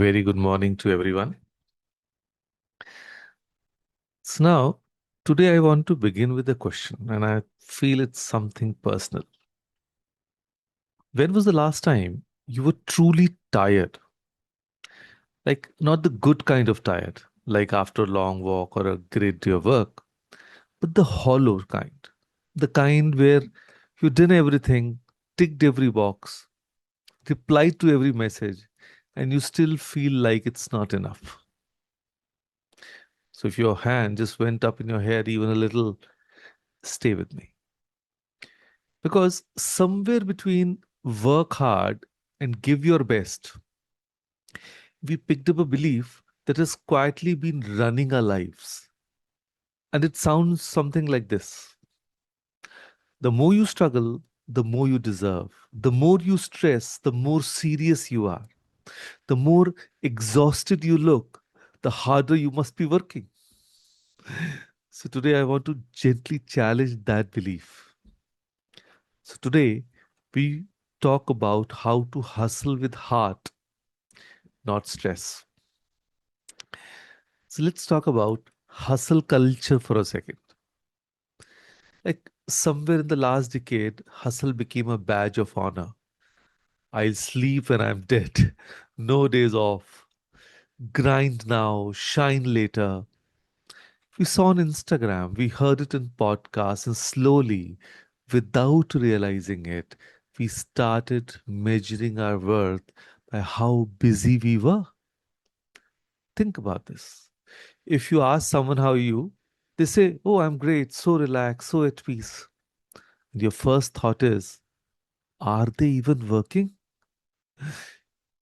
very good morning to everyone. So now, today I want to begin with a question, and I feel it's something personal. When was the last time you were truly tired? Like, not the good kind of tired, like after a long walk or a great day of work, but the hollow kind. The kind where you did everything, ticked every box, replied to every message, and you still feel like it's not enough. So if your hand just went up in your head even a little, stay with me. Because somewhere between work hard and give your best, we picked up a belief that has quietly been running our lives. And it sounds something like this: the more you struggle, the more you deserve. The more you stress, the more serious you are. The more exhausted you look, the harder you must be working. So today I want to gently challenge that belief. So today we talk about how to hustle with heart, not stress. So let's talk about hustle culture for a second. Like somewhere in the last decade, hustle became a badge of honor. I'll sleep when I'm dead. No days off. Grind now, shine later. We saw on Instagram, we heard it in podcasts, and slowly, without realizing it, we started measuring our worth by how busy we were. Think about this. If you ask someone how are you, they say, "Oh, I'm great, so relaxed, so at peace." And your first thought is, are they even working?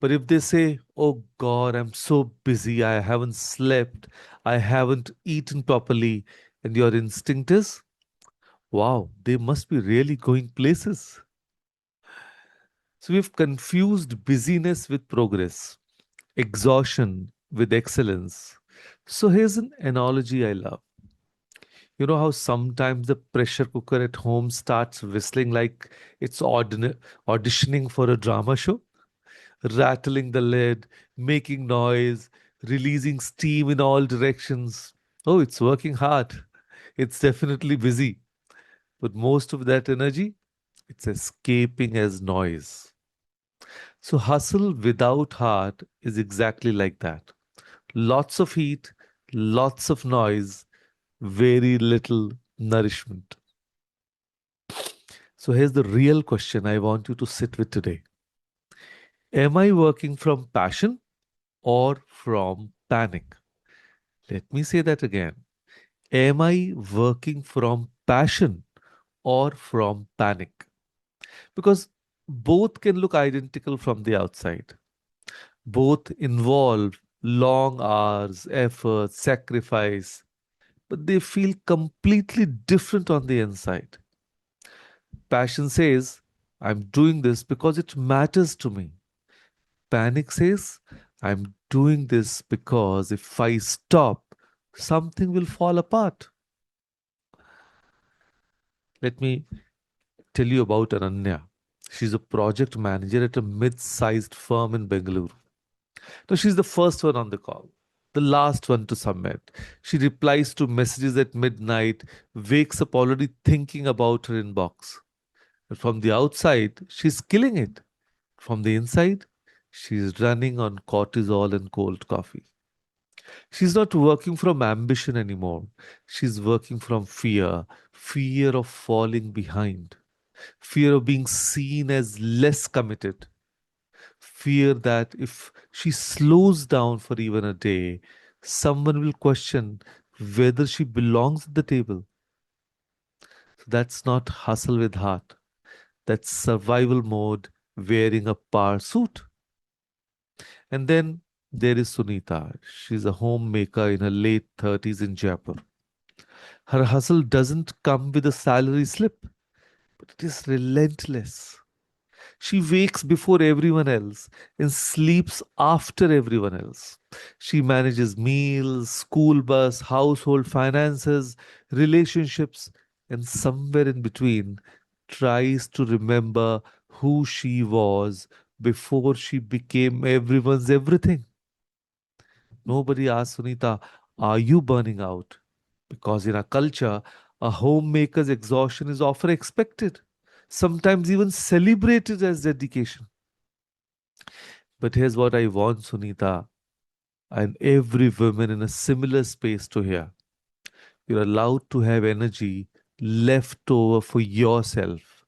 But if they say, "Oh God, I'm so busy, I haven't slept, I haven't eaten properly," and your instinct is, wow, they must be really going places. So we've confused busyness with progress, exhaustion with excellence. So here's an analogy I love. You know how sometimes the pressure cooker at home starts whistling like it's auditioning for a drama show, rattling the lid, making noise, releasing steam in all directions. Oh, it's working hard. It's definitely busy. But most of that energy, it's escaping as noise. So hustle without heart is exactly like that. Lots of heat, lots of noise, very little nourishment. So here's the real question I want you to sit with today. Am I working from passion or from panic? Let me say that again. Am I working from passion or from panic? Because both can look identical from the outside. Both involve long hours, effort, sacrifice, but they feel completely different on the inside. Passion says, I'm doing this because it matters to me. Panic says, I'm doing this because if I stop, something will fall apart. Let me tell you about Ananya. She's a project manager at a mid sized firm in Bengaluru. Now, she's the first one on the call, the last one to submit. She replies to messages at midnight, wakes up already thinking about her inbox. And from the outside, she's killing it. From the inside, she's running on cortisol and cold coffee. She's not working from ambition anymore. She's working from fear, fear of falling behind, fear of being seen as less committed, fear that if she slows down for even a day, someone will question whether she belongs at the table. So that's not hustle with heart. That's survival mode wearing a power suit. And then there is Sunita. She's a homemaker in her late 30s in Jaipur. Her hustle doesn't come with a salary slip, but it is relentless. She wakes before everyone else and sleeps after everyone else. She manages meals, school bus, household finances, relationships, and somewhere in between tries to remember who she was before she became everyone's everything. Nobody asks Sunita, are you burning out? Because in our culture, a homemaker's exhaustion is often expected, sometimes even celebrated as dedication. But here's what I want Sunita and every woman in a similar space to hear. You're allowed to have energy left over for yourself.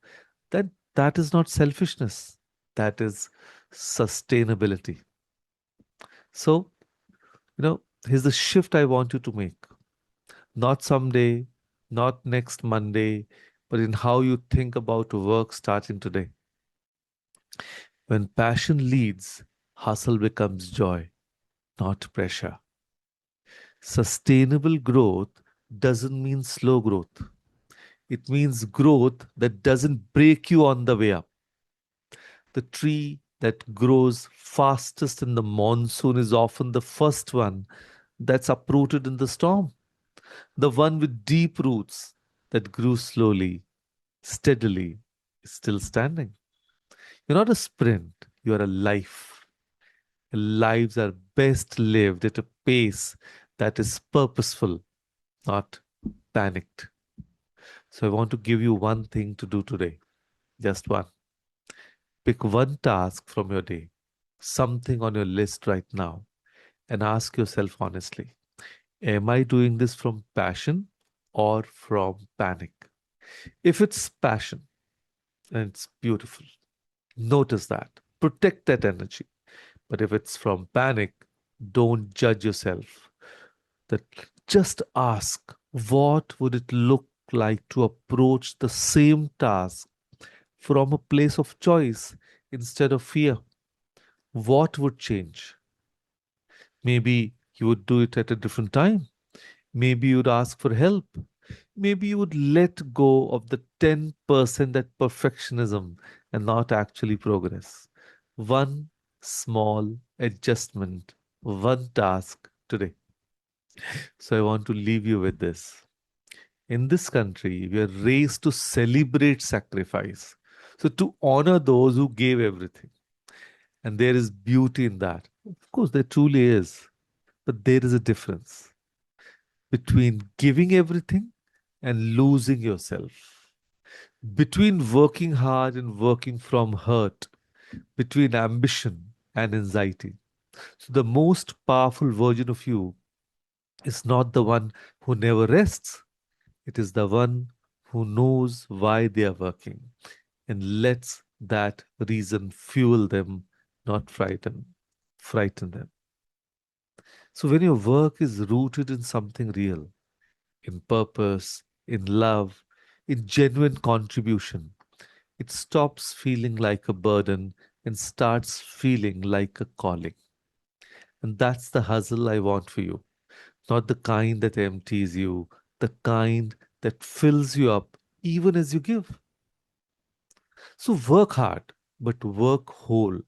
That that is not selfishness. That is sustainability. So, here's the shift I want you to make. Not someday, not next Monday, but in how you think about work starting today. When passion leads, hustle becomes joy, not pressure. Sustainable growth doesn't mean slow growth. It means growth that doesn't break you on the way up. The tree that grows fastest in the monsoon is often the first one that's uprooted in the storm. The one with deep roots that grew slowly, steadily, is still standing. You're not a sprint, you are a life. Lives are best lived at a pace that is purposeful, not panicked. So I want to give you one thing to do today. Just one. Pick one task from your day, something on your list right now, and ask yourself honestly, am I doing this from passion or from panic? If it's passion, then it's beautiful. Notice that. Protect that energy. But if it's from panic, don't judge yourself. That just ask, what would it look like to approach the same task from a place of choice instead of fear? What would change? Maybe you would do it at a different time. Maybe you'd ask for help. Maybe you would let go of the 10% that perfectionism and not actually progress. One small adjustment, one task today. So I want to leave you with this. In this country, we are raised to celebrate sacrifice. So to honor those who gave everything. And there is beauty in that. Of course, there truly is. But there is a difference between giving everything and losing yourself, between working hard and working from hurt, between ambition and anxiety. So, the most powerful version of you is not the one who never rests, it is the one who knows why they are working and lets that reason fuel them, not frighten them. So, when your work is rooted in something real, in purpose, in love, in genuine contribution, it stops feeling like a burden and starts feeling like a calling. And that's the hustle I want for you. Not the kind that empties you, the kind that fills you up even as you give. So work hard, but work whole.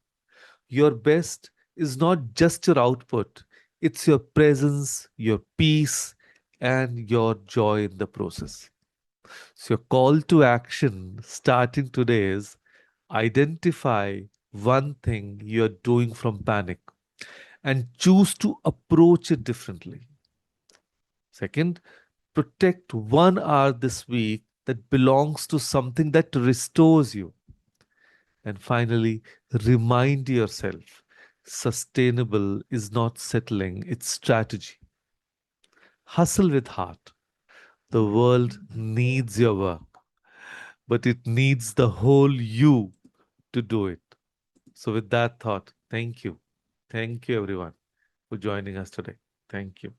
Your best is not just your output, it's your presence, your peace, and your joy in the process. So, your call to action starting today is identify one thing you're doing from panic and choose to approach it differently. Second, protect 1 hour this week that belongs to something that restores you. And finally, remind yourself sustainable is not settling, it's strategy. Hustle with heart. The world needs your work, but it needs the whole you to do it. So, with that thought, thank you. Thank you, everyone, for joining us today. Thank you.